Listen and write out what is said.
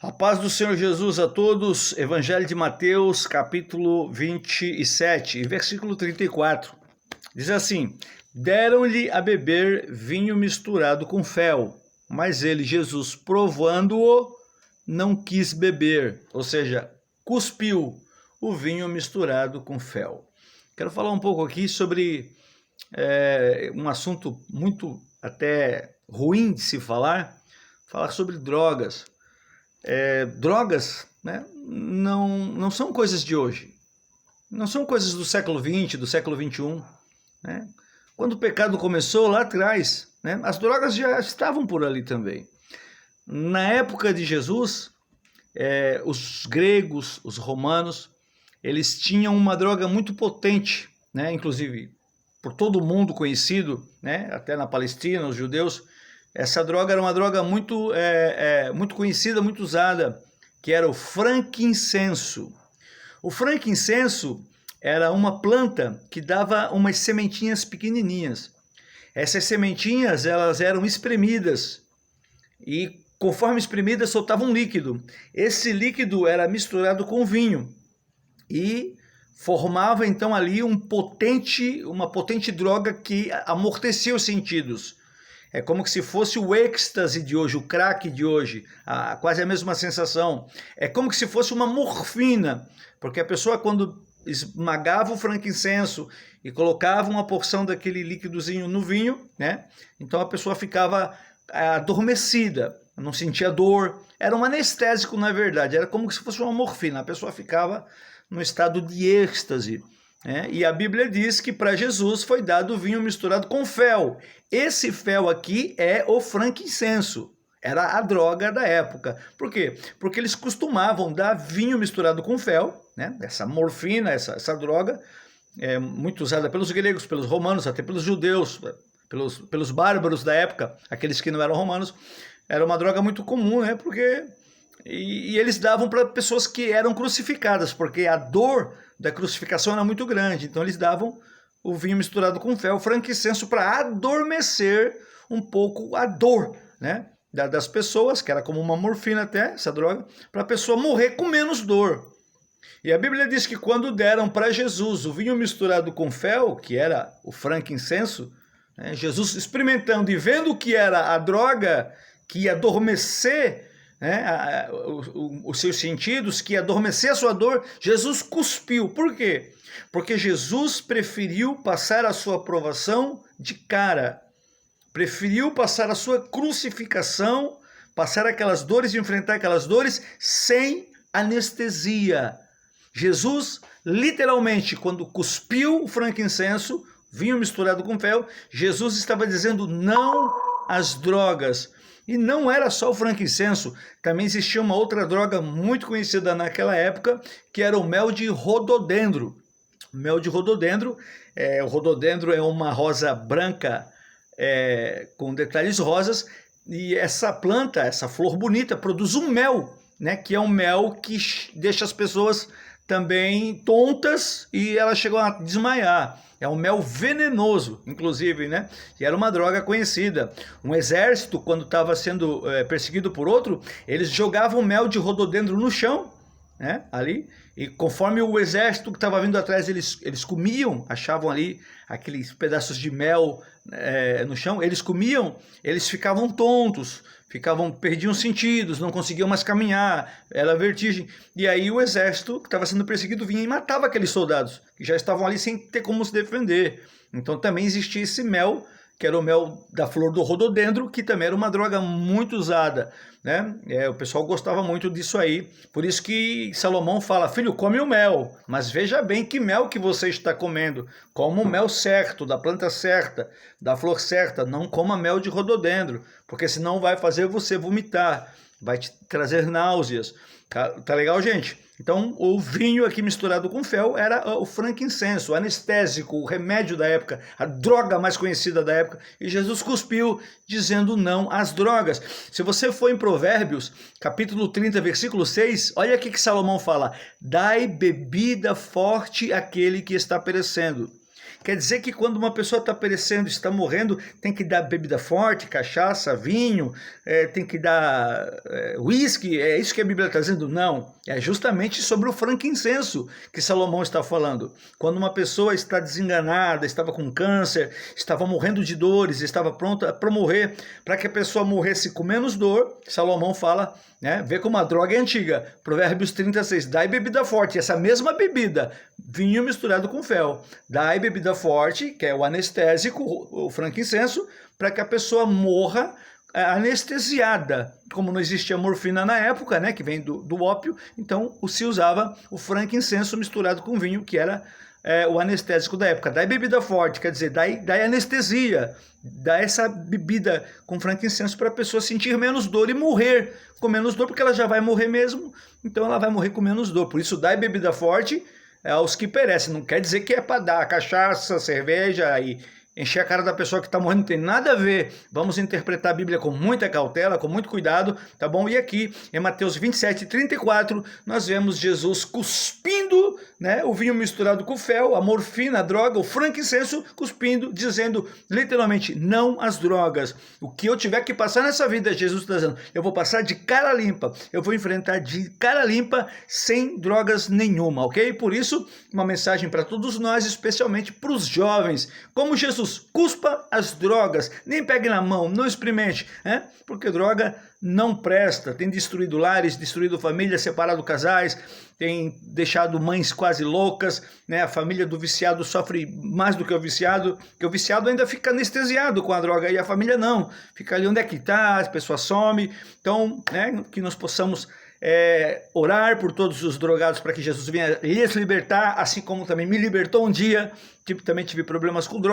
A paz do Senhor Jesus a todos. Evangelho de Mateus, capítulo 27, versículo 34. Diz assim: deram-lhe a beber vinho misturado com fel, mas ele, Jesus, provando-o, não quis beber, ou seja, cuspiu o vinho misturado com fel. Quero falar um pouco aqui sobre um assunto muito até ruim de se falar sobre drogas. Drogas, né, não são coisas de hoje, não são coisas do século XX, do século XXI. Né? Quando o pecado começou lá atrás, né, as drogas já estavam por ali também. Na época de Jesus, os gregos, os romanos, eles tinham uma droga muito potente, né, inclusive por todo mundo conhecido, né, até na Palestina, os judeus. Essa droga era uma droga muito conhecida, muito usada, que era o frankincenso. O frankincenso era uma planta que dava umas sementinhas pequenininhas. Essas sementinhas, elas eram espremidas e conforme espremidas soltava um líquido. Esse líquido era misturado com vinho e formava então ali uma potente droga que amortecia os sentidos. É como se fosse o êxtase de hoje, o crack de hoje, quase a mesma sensação. É como se fosse uma morfina, porque a pessoa, quando esmagava o frankincenso e colocava uma porção daquele líquidozinho no vinho, né? Então a pessoa ficava adormecida, não sentia dor. Era um anestésico, na verdade, era como se fosse uma morfina. A pessoa ficava no estado de êxtase. E a Bíblia diz que para Jesus foi dado vinho misturado com fel. Esse fel aqui é o frankincenso, era a droga da época. Por quê? Porque eles costumavam dar vinho misturado com fel, né? Essa morfina, essa droga, muito usada pelos gregos, pelos romanos, até pelos judeus, pelos bárbaros da época, aqueles que não eram romanos. Era uma droga muito comum, né? E eles davam para pessoas que eram crucificadas, porque a dor da crucificação era muito grande. Então eles davam o vinho misturado com fel, frankincenso, para adormecer um pouco a dor, né, das pessoas, que era como uma morfina até, essa droga, para a pessoa morrer com menos dor. E a Bíblia diz que quando deram para Jesus o vinho misturado com fel, que era o frankincenso, né, Jesus experimentando e vendo que era a droga que ia adormecer, né, os seus sentidos, que ia adormecer a sua dor, Jesus cuspiu. Por quê? Porque Jesus preferiu passar a sua provação de cara, preferiu passar a sua crucificação, passar aquelas dores, enfrentar aquelas dores sem anestesia. Jesus, literalmente, quando cuspiu o frankincenso, vinho misturado com fel, Jesus estava dizendo não às drogas. E não era só o frankincenso, também existia uma outra droga muito conhecida naquela época, que era o mel de rododendro. O mel de rododendro, o rododendro é uma rosa branca com detalhes rosas, e essa planta, essa flor bonita, produz um mel, né, que é um mel que deixa as pessoas também tontas e elas chegam a desmaiar. É um mel venenoso, inclusive, né? E era uma droga conhecida. Um exército, quando estava sendo perseguido por outro, eles jogavam mel de rododendro no chão, né? Ali. E conforme o exército que estava vindo atrás, eles comiam, achavam ali aqueles pedaços de mel no chão, eles comiam, eles ficavam tontos, perdiam sentidos, não conseguiam mais caminhar, era vertigem. E aí o exército que estava sendo perseguido vinha e matava aqueles soldados, que já estavam ali sem ter como se defender. Então também existia esse mel, que era o mel da flor do rododendro, que também era uma droga muito usada, né? O pessoal gostava muito disso aí. Por isso que Salomão fala: filho, come o mel, mas veja bem que mel que você está comendo. Coma o mel certo, da planta certa, da flor certa. Não coma mel de rododendro, porque senão vai fazer você vomitar, vai te trazer náuseas. Tá legal, gente? Então, o vinho aqui misturado com fel era o frankincenso, o anestésico, o remédio da época, a droga mais conhecida da época. E Jesus cuspiu, dizendo não às drogas. Se você for em Provérbios, capítulo 30, versículo 6, olha aqui que Salomão fala: dai bebida forte àquele que está perecendo, Quer dizer que quando uma pessoa está perecendo, está morrendo, tem que dar bebida forte, cachaça, vinho, tem que dar uísque, é isso que a Bíblia está dizendo? Não, é justamente sobre o frankincenso que Salomão está falando. Quando uma pessoa está desenganada, estava com câncer, estava morrendo de dores, estava pronta para morrer, para que a pessoa morresse com menos dor, Salomão fala, né, vê como a droga é antiga, Provérbios 36, dai bebida forte, essa mesma bebida, vinho misturado com fel, dai bebida forte, que é o anestésico, o frankincenso, para que a pessoa morra anestesiada. Como não existia morfina na época, né, que vem do ópio, então se usava o frankincenso misturado com vinho, que era o anestésico da época. Dai bebida forte, quer dizer, dai anestesia, dá essa bebida com frankincenso para a pessoa sentir menos dor e morrer com menos dor, porque ela já vai morrer mesmo, então ela vai morrer com menos dor. Por isso, dai bebida forte aos que perecem. Não quer dizer que é para dar cachaça, cerveja e encher a cara da pessoa que está morrendo, não tem nada a ver. Vamos interpretar a Bíblia com muita cautela, com muito cuidado, tá bom? E aqui, em Mateus 27, 34, nós vemos Jesus cuspindo, né, o vinho misturado com fel, a morfina, a droga, o frankincenso, cuspindo, dizendo literalmente, não às drogas. O que eu tiver que passar nessa vida, Jesus está dizendo, eu vou passar de cara limpa, eu vou enfrentar de cara limpa, sem drogas nenhuma, ok? Por isso, uma mensagem para todos nós, especialmente para os jovens, como Jesus, cuspa as drogas, nem pegue na mão, não experimente, né? Porque droga não presta, tem destruído lares, destruído famílias, separado casais, tem deixado mães quase loucas, né? A família do viciado sofre mais do que o viciado, porque o viciado ainda fica anestesiado com a droga e a família não, fica ali onde é que está, as pessoas somem. Então, né, que nós possamos orar por todos os drogados para que Jesus venha lhes libertar, assim como também me libertou um dia, também tive problemas com droga.